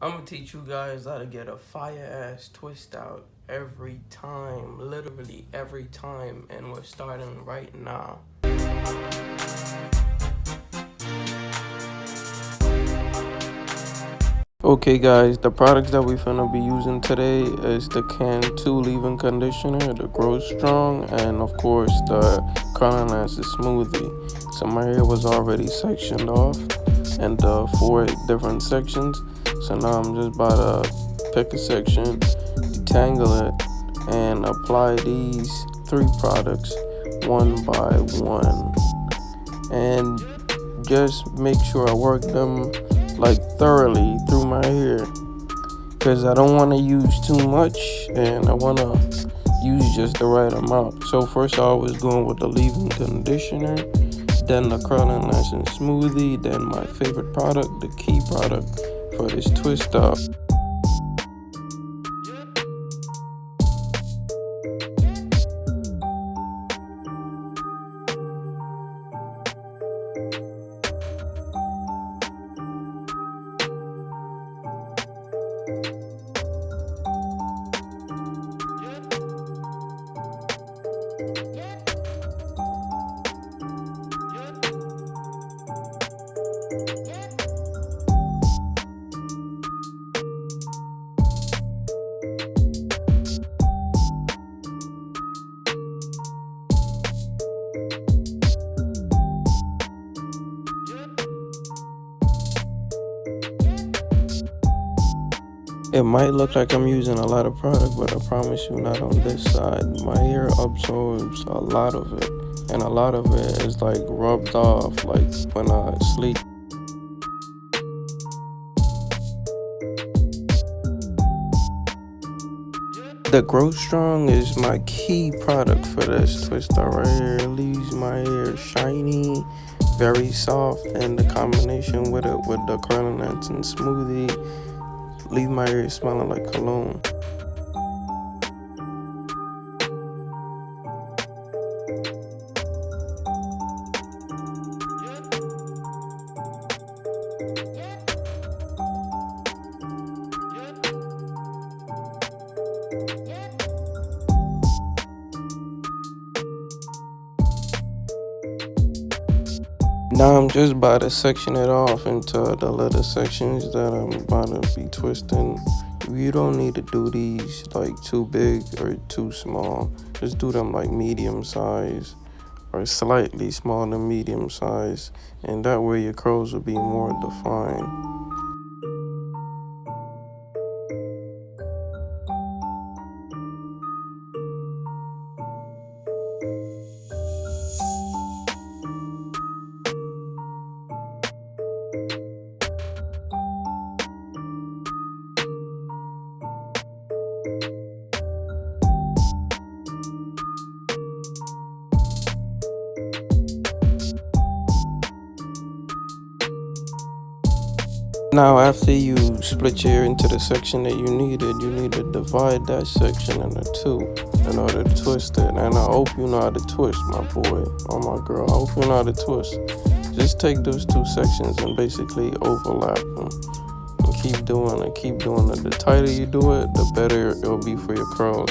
I'm gonna teach you guys how to get a fire ass twist out every time, literally every time, and we're starting right now. Okay guys, the products that we finna be using today is the Can 2 leave-in conditioner, the Grow Strong, and of course the Curling Acid Smoothie. So my hair was already sectioned off into 4 different sections. So now I'm just about to pick a section, detangle it, and apply these 3 products one by one. And just make sure I work them like thoroughly through my hair, because I don't want to use too much and I want to use just the right amount. So first I was going with the leave-in conditioner, then the curling acid smoothie, then my favorite product, the key product for this twist up. It might look like I'm using a lot of product, but I promise you not on this side. My hair absorbs a lot of it, and a lot of it is like rubbed off like when I sleep. The Grow Strong is my key product for this twister right here. It leaves my hair shiny, very soft, and the combination with it with the curling acid and smoothie leave my hair smelling like cologne. Now I'm just about to section it off into the little sections that I'm about to be twisting. You don't need to do these like too big or too small. Just do them like medium size or slightly smaller than medium size, and that way your curls will be more defined. Now after you split your hair into the section that you need to divide that section into 2 in order to twist it. And I hope you know how to twist, my boy or my girl. I hope you know how to twist. Just take those 2 sections and basically overlap them. And keep doing it, keep doing it. The tighter you do it, the better it'll be for your curls.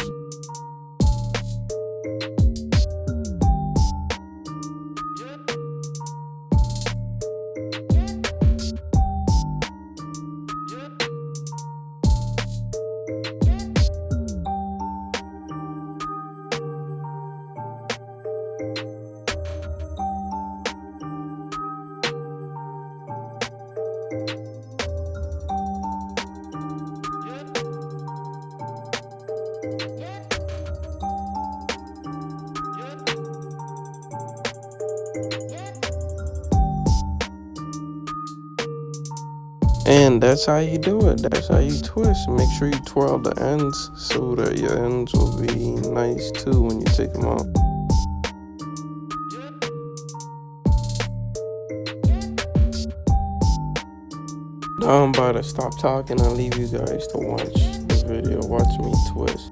And that's how you do it. That's how you twist. Make sure you twirl the ends so that your ends will be nice too when you take them out. Now I'm about to stop talking and leave you guys to watch the video. Watch me twist.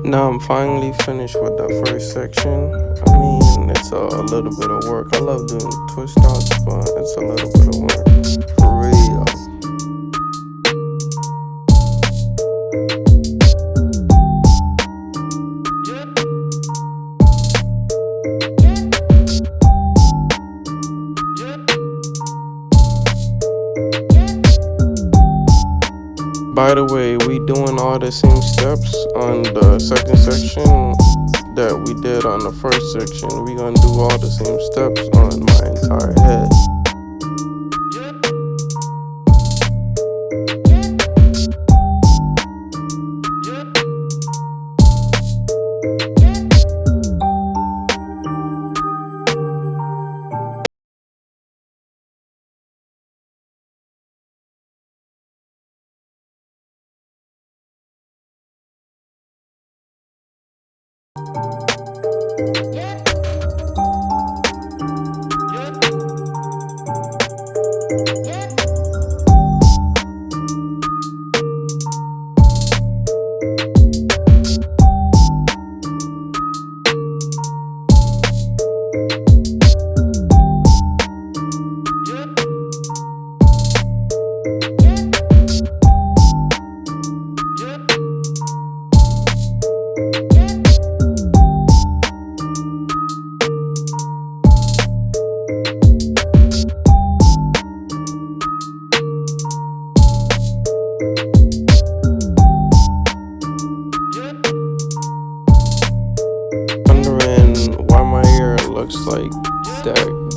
Now I'm finally finished with the first section. I mean, it's a little bit of work. I love doing twist outs, but it's a little bit of work. For real. By the way, we doing all the same steps on the second section that we did on the first section. We gonna do all the same steps on my entire head.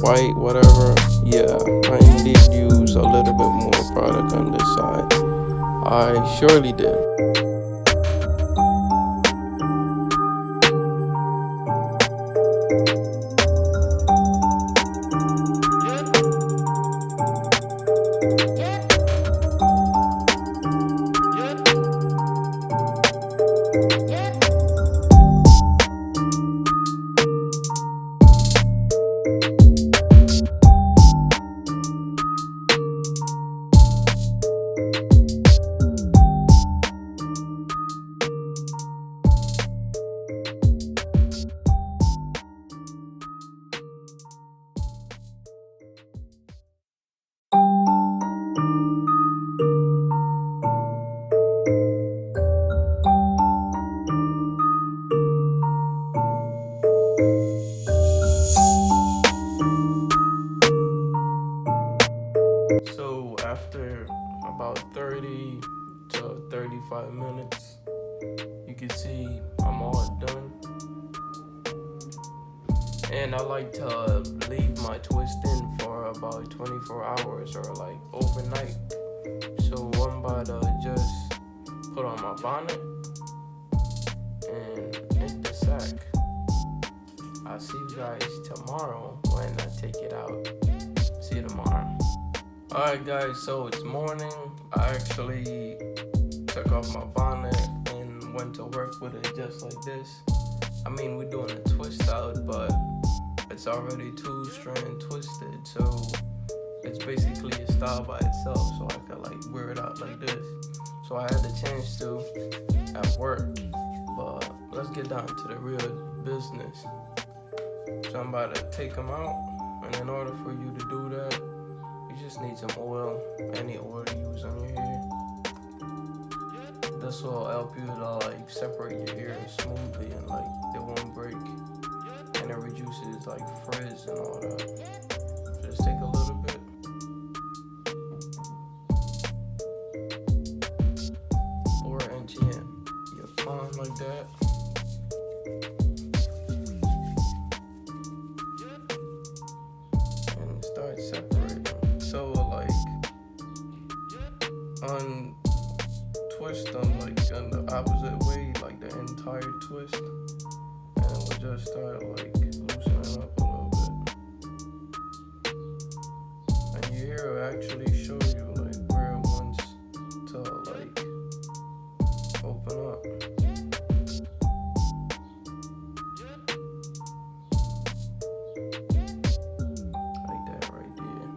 white, whatever. Yeah, I indeed use a little bit more product on this side. I surely did. So after about 30 to 35 minutes, you can see I'm all done. And I like to leave my twist in for about 24 hours or like overnight. So I'm about to just put on my bonnet and hit the sack. I'll see you guys tomorrow when I take it out. See you tomorrow. Alright guys, so it's morning. I actually took off my bonnet and went to work with it just like this. I mean, we're doing a twist out, but it's already 2-strand twisted, so it's basically a style by itself, so I could like wear it out like this. So I had the chance to at work, but let's get down to the real business. So I'm about to take them out, and in order for you to do that, you just need some oil, any oil to use on your hair. This will help you to like separate your hair smoothly and like it won't break. And it reduces like frizz and all that. Just take a little bit. Pour it into your palm like that. And start separating. So like untwist them like in the opposite way, like the entire twist. And we'll just start like loosening up a little bit. And your hair will actually show you like where it wants to like open up. Like that right there.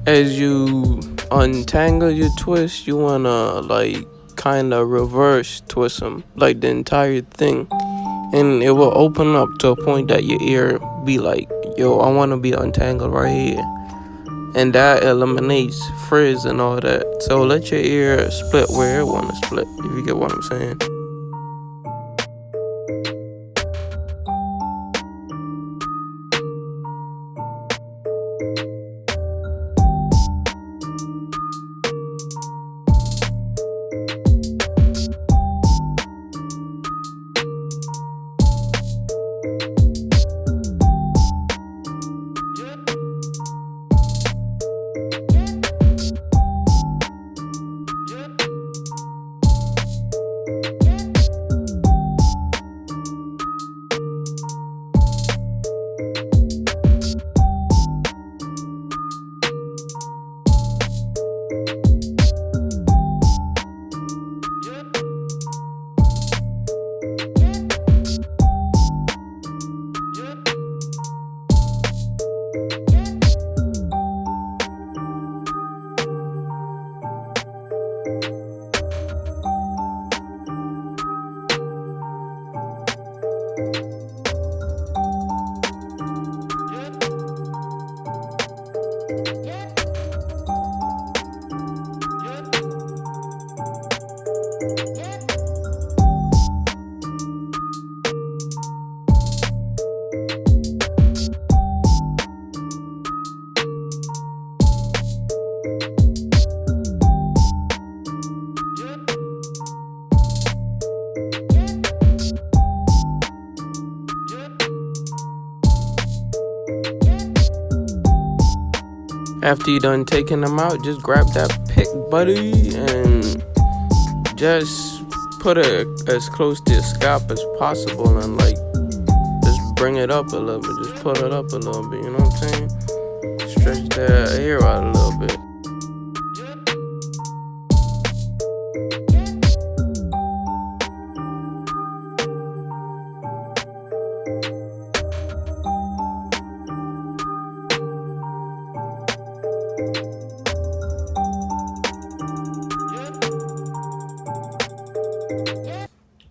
As you untangle your twist, you wanna like kind of reverse twist them, like the entire thing, and it will open up to a point that your ear be like, yo, I want to be untangled right here, and that eliminates frizz and all that. So let your ear split where it want to split, if you get what I'm saying. After you done taking them out, just grab that pick, buddy, and just put it as close to your scalp as possible, and like just bring it up a little bit, just pull it up a little bit, you know what I'm saying? Stretch the hair out a little bit.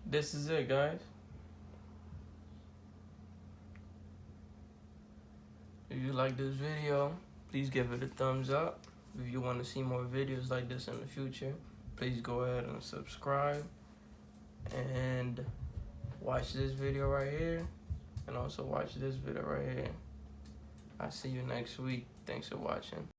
This is it, guys. If you like this video, please give it a thumbs up. If you want to see more videos like this in the future, please go ahead and subscribe and watch this video right here, and also watch this video right here. I'll see you next week. Thanks for watching.